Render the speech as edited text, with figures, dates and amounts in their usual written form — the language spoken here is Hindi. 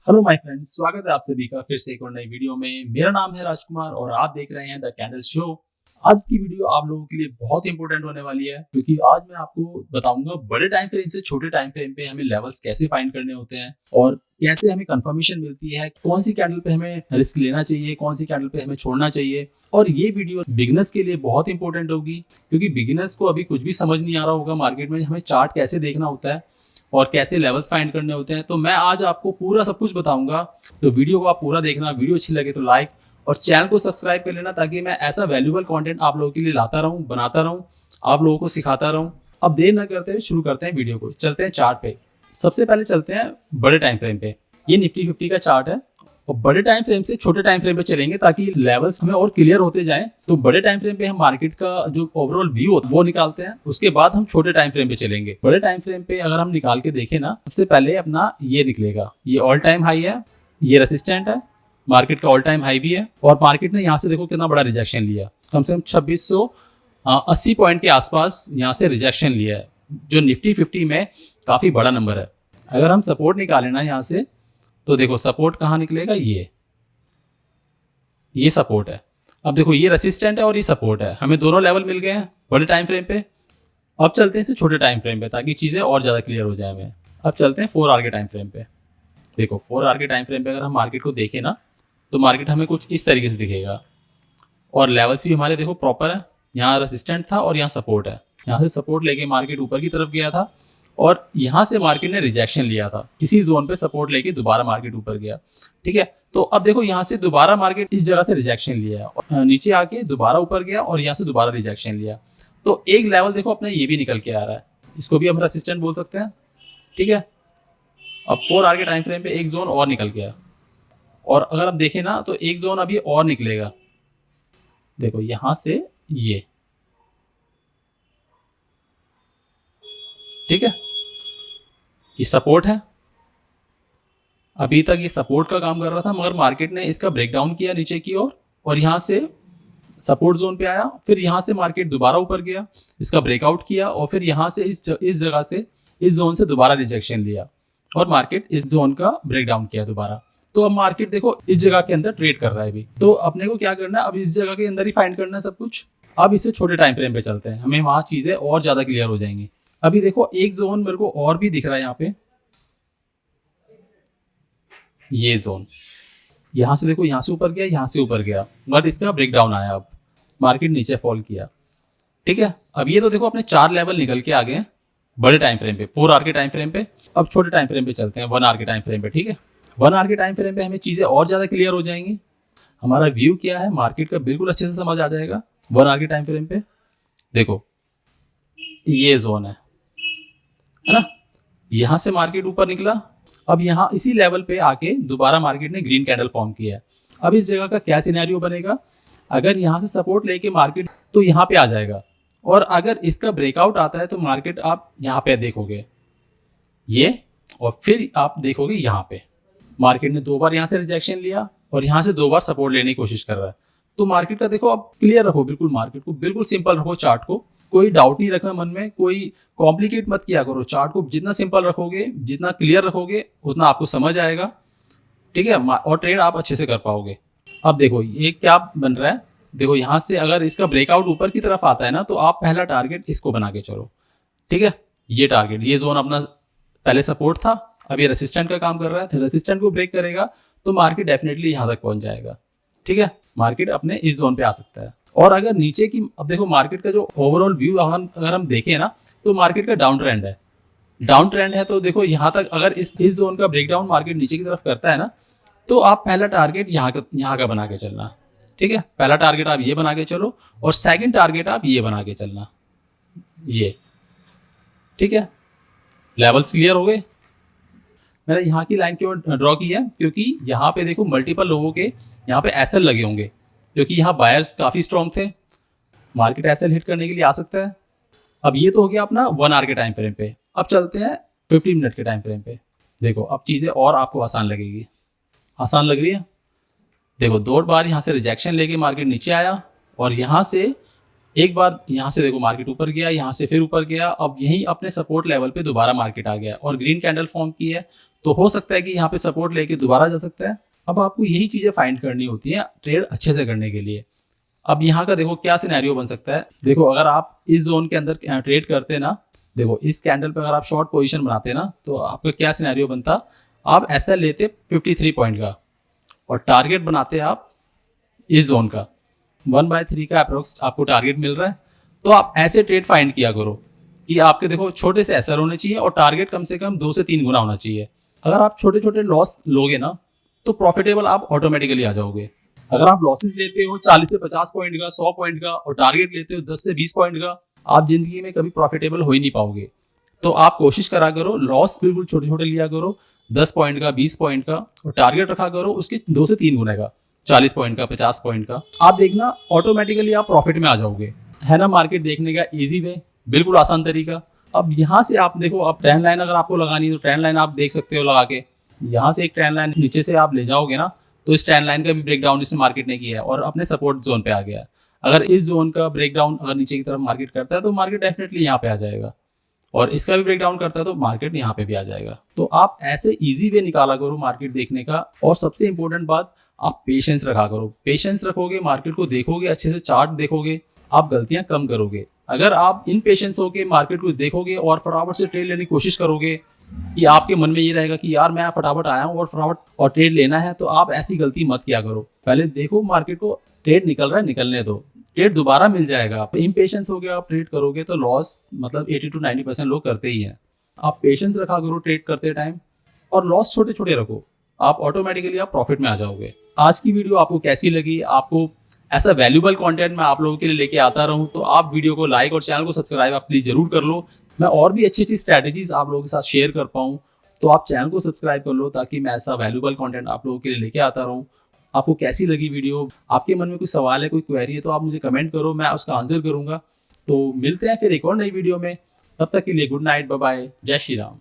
हेलो माय फ्रेंड्स, स्वागत है आप सभी का फिर से एक और नई वीडियो में। मेरा नाम है राजकुमार और आप देख रहे हैं द कैंडल शो। आज की वीडियो आप लोगों के लिए बहुत इंपॉर्टेंट होने वाली है क्योंकि आज मैं आपको बताऊंगा बड़े टाइम फ्रेम से छोटे टाइम फ्रेम पे हमें लेवल्स कैसे फाइंड करने होते हैं और कैसे हमें कंफर्मेशन मिलती है, कौन सी कैंडल पे हमें रिस्क लेना चाहिए, कौन सी कैंडल पे हमें छोड़ना चाहिए। और ये वीडियो बिगिनर्स के लिए बहुत इंपॉर्टेंट होगी क्योंकि बिगिनर्स को अभी कुछ भी समझ नहीं आ रहा होगा मार्केट में हमें चार्ट कैसे देखना होता है और कैसे लेवल्स फाइंड करने होते हैं। तो मैं आज आपको पूरा सब कुछ बताऊंगा, तो वीडियो को आप पूरा देखना। वीडियो अच्छी लगे तो लाइक और चैनल को सब्सक्राइब कर लेना ताकि मैं ऐसा वैल्यूएबल कंटेंट आप लोगों के लिए लाता रहूं, बनाता रहूं, आप लोगों को सिखाता रहूं। अब देर न करते हुए शुरू करते हैं वीडियो को। चलते हैं चार्ट पे। सबसे पहले चलते हैं बड़े टाइम फ्रेम पे। ये निफ्टी 50 का चार्ट है और बड़े टाइम फ्रेम से छोटे टाइम फ्रेम पे चलेंगे ताकि लेवल्स हमें और क्लियर होते जाएं। तो बड़े टाइम फ्रेम पे हम मार्केट का जो ओवरऑल व्यू होता है वो निकालते हैं, उसके बाद हम छोटे टाइम फ्रेम पे चलेंगे। बड़े टाइम फ्रेम पे अगर हम निकाल के देखें ना, सबसे पहले अपना ये निकलेगा, ये ऑल टाइम हाई है, ये रेसिस्टेंट है, मार्केट का ऑल टाइम हाई भी है। और मार्केट ने यहाँ से देखो कितना बड़ा रिजेक्शन लिया, कम से कम 2680 पॉइंट के आसपास यहाँ से रिजेक्शन लिया है, जो निफ्टी 50 में काफी बड़ा नंबर है। अगर हम सपोर्ट निकालें ना यहाँ से, तो देखो सपोर्ट कहाँ निकलेगा, ये सपोर्ट है। अब देखो ये रेसिस्टेंट है और ये सपोर्ट है, हमें दोनों लेवल मिल गए हैं बड़े टाइम फ्रेम पे। अब चलते हैं इसे छोटे टाइम फ्रेम पे ताकि चीजें और ज्यादा क्लियर हो जाए हमें। अब चलते हैं 4 आवर के टाइम फ्रेम पे। देखो 4 आवर के टाइम फ्रेम पे अगर हम मार्केट को देखें ना, तो मार्केट हमें कुछ इस तरीके से दिखेगा और लेवल्स भी हमारे देखो प्रॉपर है। यहाँ रेसिस्टेंट था और यहाँ सपोर्ट है, यहाँ से सपोर्ट लेके मार्केट ऊपर की तरफ गया था और यहाँ से मार्केट ने रिजेक्शन लिया था, इसी जोन पे सपोर्ट लेके दोबारा मार्केट ऊपर गया। ठीक है, तो अब देखो यहाँ से दोबारा मार्केट इस जगह से रिजेक्शन लिया और नीचे आके दोबारा ऊपर गया और यहाँ से दोबारा रिजेक्शन लिया। तो एक लेवल देखो अपना ये भी निकल के आ रहा है, इसको भी हम रेसिस्टेंट बोल सकते हैं। ठीक है, अब 4 आवर के टाइम फ्रेम पे एक जोन और निकल गया और अगर आप देखें ना तो एक जोन अभी और निकलेगा। देखो यहां से ये, ठीक है, ये सपोर्ट है। अभी तक ये सपोर्ट का काम कर रहा था मगर मार्केट ने इसका ब्रेकडाउन किया नीचे की ओर और यहाँ से सपोर्ट जोन पे आया, फिर यहाँ से मार्केट दोबारा ऊपर गया, इसका ब्रेकआउट किया और फिर यहाँ से इस जगह से, इस जोन से दोबारा रिजेक्शन लिया और मार्केट इस जोन का ब्रेकडाउन किया दोबारा। तो अब मार्केट देखो इस जगह के अंदर ट्रेड कर रहा है अभी। तो अपने को क्या करना है, अब इस जगह के अंदर ही फाइंड करना है सब कुछ। अब इससे छोटे टाइम फ्रेम पे चलते हैं, हमें वहां चीजें और ज्यादा क्लियर हो जाएंगी। अभी देखो एक जोन मेरे को और भी दिख रहा है यहाँ पे, ये जोन। यहां से देखो, यहां से ऊपर गया, यहां से ऊपर गया, बट इसका ब्रेकडाउन आया, अब मार्केट नीचे फॉल किया। ठीक है, अब ये तो देखो अपने 4 लेवल निकल के आ गए बड़े टाइम फ्रेम पे, 4 आवर के टाइम फ्रेम पे। अब छोटे टाइम फ्रेम पे चलते हैं, 1 आवर के टाइम फ्रेम पे। ठीक है, 1 आवर के टाइम फ्रेम पे हमें चीजें और ज्यादा क्लियर हो जाएंगी, हमारा व्यू क्या है मार्केट का बिल्कुल अच्छे से समझ आ जाएगा। 1 आवर के टाइम फ्रेम पे देखो ये जोन है ना, यहां से मार्केट ऊपर निकला, अब यहाँ इसी लेवल पे आके दोबारा मार्केट ने ग्रीन कैंडल फॉर्म किया है। अब इस जगह का क्या सिनेरियो बनेगा, अगर यहाँ से सपोर्ट लेके मार्केट तो यहाँ पे आ जाएगा और अगर इसका ब्रेकआउट आता है तो मार्केट आप यहाँ पे देखोगे ये, और फिर आप देखोगे यहाँ पे मार्केट ने 2 बार यहाँ से रिजेक्शन लिया और यहाँ से 2 बार सपोर्ट लेने की कोशिश कर रहा है। तो मार्केट का देखो अब क्लियर रखो, बिल्कुल मार्केट को बिल्कुल सिंपल रखो, चार्ट को कोई डाउट नहीं रखना मन में, कोई कॉम्प्लिकेट मत किया करो। चार्ट को जितना सिंपल रखोगे, जितना क्लियर रखोगे, उतना आपको समझ आएगा। ठीक है, और ट्रेड आप अच्छे से कर पाओगे। अब देखो ये क्या बन रहा है, देखो यहाँ से अगर इसका ब्रेकआउट ऊपर की तरफ आता है ना, तो आप पहला टारगेट इसको बना के चलो। ठीक है, ये टारगेट, ये जोन अपना पहले सपोर्ट था, अब ये रेसिस्टेंट का काम कर रहा है, रेसिस्टेंट को ब्रेक करेगा तो मार्केट डेफिनेटली यहाँ तक पहुंच जाएगा। ठीक है, मार्केट अपने इस जोन पे आ सकता है। और अगर नीचे की, अब देखो मार्केट का जो ओवरऑल व्यू अगर हम देखें ना, तो मार्केट का डाउन ट्रेंड है, डाउन ट्रेंड है। तो देखो यहाँ तक अगर इस जोन का ब्रेकडाउन मार्केट नीचे की तरफ करता है ना, तो आप पहला टारगेट यहाँ का बना के चलना। ठीक है, पहला टारगेट आप ये बना के चलो और सेकंड टारगेट आप ये बना के चलना, ये। ठीक है, लेवल्स क्लियर हो गए। मैंने यहाँ की लाइन क्यों ड्रॉ की है, क्योंकि यहाँ पे देखो मल्टीपल लोगों के यहाँ पे एसएल लगे होंगे, क्योंकि यहाँ बायर्स काफी स्ट्रॉन्ग थे, मार्केट एसएल हिट करने के लिए आ सकता है। अब ये तो हो गया अपना 1 आवर के टाइम फ्रेम पे। अब चलते हैं 15 मिनट के टाइम फ्रेम पे। देखो अब चीजें और आपको आसान लगेगी, आसान लग रही है। देखो 2 बार यहाँ से रिजेक्शन लेके मार्केट नीचे आया और यहाँ से एक बार यहाँ से देखो मार्केट ऊपर गया, यहाँ से फिर ऊपर गया, अब यहीं अपने सपोर्ट लेवल पे दोबारा मार्केट आ गया और ग्रीन कैंडल फॉर्म की है, तो हो सकता है कि यहाँ पे सपोर्ट लेके दोबारा जा सकता है। अब आपको यही चीजें फाइंड करनी होती है ट्रेड अच्छे से करने के लिए। अब यहाँ का देखो क्या सिनेरियो बन सकता है। देखो अगर आप इस जोन के अंदर ट्रेड करते ना, देखो इस कैंडल पे अगर आप शॉर्ट पोजीशन बनाते ना, तो आपका क्या सिनेरियो बनता, आप ऐसा लेते 53 पॉइंट का और टारगेट बनाते आप इस जोन का 1/3 का अप्रोक्स आपको टारगेट मिल रहा है। तो आप ऐसे ट्रेड फाइंड किया करो कि आपके देखो छोटे से एसआर होने चाहिए और टारगेट कम से कम 2 से 3 गुना होना चाहिए। अगर आप छोटे छोटे लॉस लोगे ना, तो प्रॉफिटेबल आप ऑटोमेटिकली आ जाओगे। अगर आप लॉसेस लेते हो 40 से 50 पॉइंट का, 100 पॉइंट का और टारगेट लेते हो 10 से 20 पॉइंट का, आप जिंदगी में कभी प्रॉफिटेबल हो ही नहीं पाओगे। तो आप कोशिश करा करो, लॉस बिल्कुल छोटे छोटे लिया करो, 10 पॉइंट का, 20 पॉइंट का, और टारगेट रखा करो उसके 2 से 3 गुने का, 40 पॉइंट का, 50 पॉइंट का। आप देखना ऑटोमेटिकली आप प्रॉफिट में आ जाओगे। है ना मार्केट देखने का इजी वे, बिल्कुल आसान तरीका। अब यहाँ से आप देखो, अब ट्रेंड लाइन अगर आपको लगानी है तो ट्रेंड लाइन आप देख सकते हो लगा के। यहाँ से एक ट्रेंड लाइन नीचे से आप ले जाओगे ना, तो इस ट्रेंड लाइन का भी ब्रेकडाउन इसने मार्केट ने किया है और अपने सपोर्ट जोन पे आ गया है। अगर इस जोन का ब्रेकडाउन अगर नीचे की तरफ मार्केट करता है तो मार्केट डेफिनेटली यहाँ पे आ जाएगा, और इसका भी ब्रेकडाउन करता है तो मार्केट यहाँ पे भी आ जाएगा। तो आप ऐसे इजी वे निकाला करो मार्केट देखने का। और सबसे इंपॉर्टेंट बात, आप पेशेंस रखा करो। पेशेंस रखोगे, मार्केट को देखोगे, अच्छे से चार्ट देखोगे, आप गलतियां कम करोगे। अगर आप इन पेशेंस होके मार्केट को देखोगे और फटाफट से ट्रेड लेने की कोशिश करोगे, कि आपके मन में ये रहेगा कि यार मैं फटाफट आया हूँ और फटाफट और ट्रेड लेना है, तो आप ऐसी गलती मत किया करो। पहले देखो मार्केट को, ट्रेड निकल रहा है, निकलने दो, ट्रेड दोबारा मिल जाएगा। आप इम्पेशेंस हो गया, आप ट्रेड करोगे तो लॉस मतलब 80 to 90% लोग करते ही हैं। आप पेशेंस रखा करो ट्रेड करते टाइम, और लॉस छोटे छोटे रखो, आप ऑटोमेटिकली आप प्रॉफिट में आ जाओगे। आज की वीडियो आपको कैसी लगी? आपको ऐसा वैल्यूबल कंटेंट मैं आप लोगों के लिए लेके आता रहूं, तो आप वीडियो को लाइक और चैनल को सब्सक्राइब आप प्लीज जरूर कर लो। मैं और भी अच्छी अच्छी स्ट्रैटेजीज आप लोगों के साथ शेयर कर पाऊँ, तो आप चैनल को सब्सक्राइब कर लो, ताकि मैं ऐसा वैल्यूबल कंटेंट आप लोगों के लिए लेके आता रहूं। आपको कैसी लगी वीडियो? आपके मन में कोई सवाल है, कोई क्वेरी है, तो आप मुझे कमेंट करो, मैं उसका आंसर करूंगा। तो मिलते हैं फिर एक और नई वीडियो में। तब तक के लिए गुड नाइट, बाय बाय, जय श्री राम।